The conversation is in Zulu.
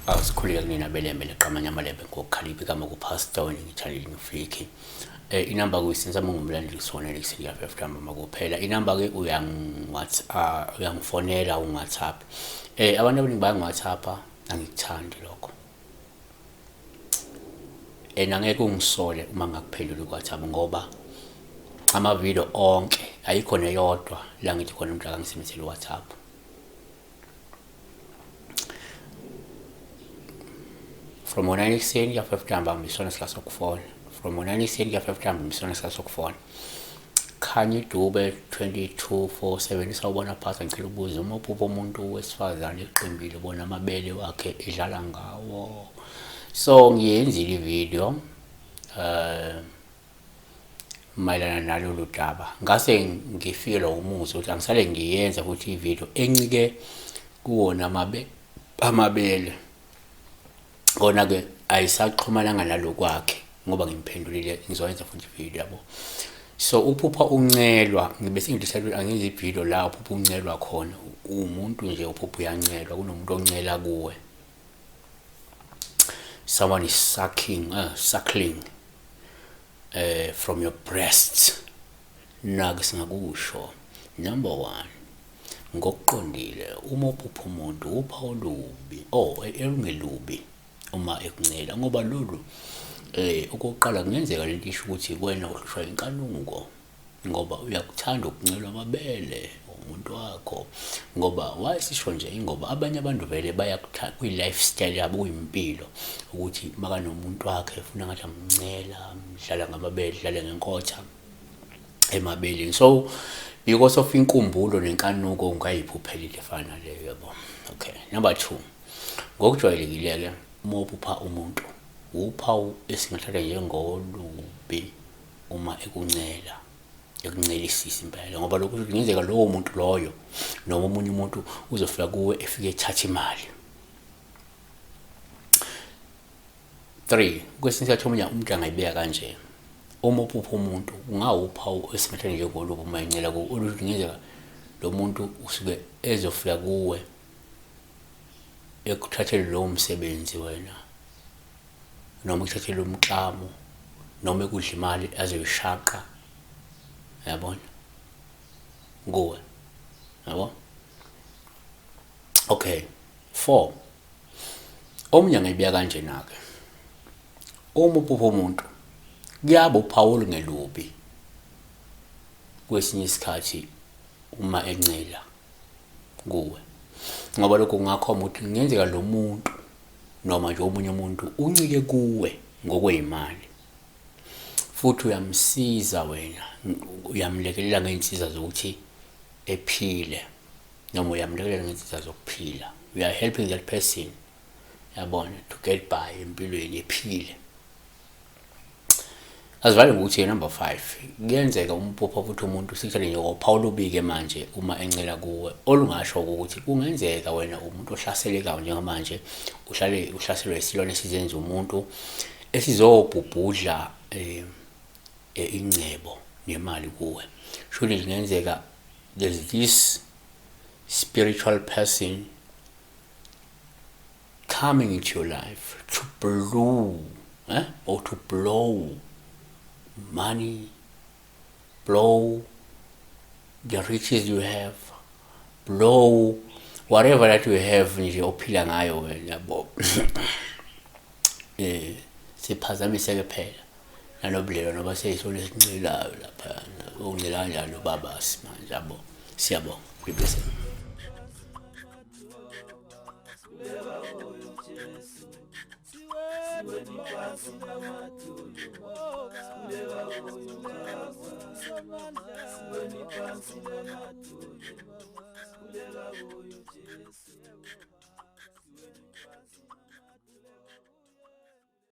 Asikhuleke kunina belembe leqamanya amalembe ngokukhaliphi kama kupastor ngithalile ngifiki. Inamba kuyisenzama ngumlandeli sonele kusiya 5 tamba makuphela. Inamba ke uyangifonela uWhatsApp. Abantu abaningi baya ngoWhatsApp angikuthandi lokho. Angeke ungisole uma ngakuphendula kuWhatsApp ngoba ama-video onke ayikho neyodwa la ngithi khona umuntu akangisebenzela uWhatsApp. From 9 ekuseni kuya 5 ntambama ngisona isikhathi sokufona. From 9 ekuseni kuya 5 ntambama ngisona isikhathi sokufona. Khanya iDube 2247 isawubona phasa ngicela ukubuza uma uphupha umuntu wesifazane eqembile bona amabele wakhe edlala ngawo. So ngiyenzile ivideo mayelana nalolu daba. Ngase ngifike lo umuzi ukuthi angisale ngiyenza futhi ivideo encike kuwona amabele. Kona ke ayisaxhumananga nalokwakhe ngoba ngimphendulile ngizoyenza futhi ivideo yabo. So uphupha uncelwa ngibese ngidecide angenza ivideo la uphupha uncelwa khona. Umuntu nje uphupha uyancelwa kunomuntu oncela kuwe. Someone is suckling from your breasts. Naku singakusho. Number 1, ngokuqondile uma uphupha umuntu upha olubi elungelubi uma ekuncela ngoba lolu okokuqala kungenzeka lento isho ukuthi wena uhlushwa inkanuko ngoba uyakuthanda ukuncelwa amabele umuntu wakho ngoba wayisisho nje ngoba abanye abantu vele bayakuthanda kwi-lifestyle yabo kuyimpilo ukuthi maka nomuntu wakhe ufuna ngathi amncela mdlala ngamabele dlala ngenkotha emabeleni. So because of inkumbulo nenkanuko ungayiphuphela efana leyo yabo. Okay, number 2, ngokujwayelekile uma uphupha umuntu uphawu esingathatha njengolubi uma ekuncela ekuncelisisa impela ngoba lokho kungenzeka lowo muntu loyo noma omunye umuntu uzofika kuwe efike ethatha imali. 3, kwesinye isikhathi umuntu angayibeka kanje uma uphupha umuntu ungawuphawu esingathatha njengolubi uma encela kuwe kungenzeka lo muntu usuke ezofika kuwe ekuthathele lo msebenzi wena noma ukuthathele umklamo noma ekudla imali azoyishaqa yabona kuwe yabo. Okay, 4, omunye ngayibeka kanje nake uma uphupha umuntu kuyaba uphawu olungelubi kwesinye isikhathi uma encela kuwe ngoba lokho kungakhomba ukuthi kungenzeka lo muntu noma nje omunye umuntu uncike kuwe ngokwezimali futhi uyamsiza wena uyamlekelela ngeensiza zokuthi ephile noma uyamlekelela ngeensiza zokuphila. You are helping that person yabona to get by empilweni ephile. Asivale ngokuthi number 5 kuyenzeka umphupha futhi umuntu sithele nje uphawu lobike manje uma encela kuwe olungasho ukuthi kungenzeka wena umuntu ohlaselekayo njengamanje uhlaselwe isilwane esizenza umuntu esizobhubhudla ingcebo nemali kuwe. Surely kungenzeka there's this spiritual person coming into your life to blow money, blow the riches you have, blow whatever that you have nje ophila ngayo wena yabo. Siphazamiseke phela nanobulelo noba seyisona esincelayo lapha uncela kanjalo baba manje yabo. Siyabonga kwibese. Siweni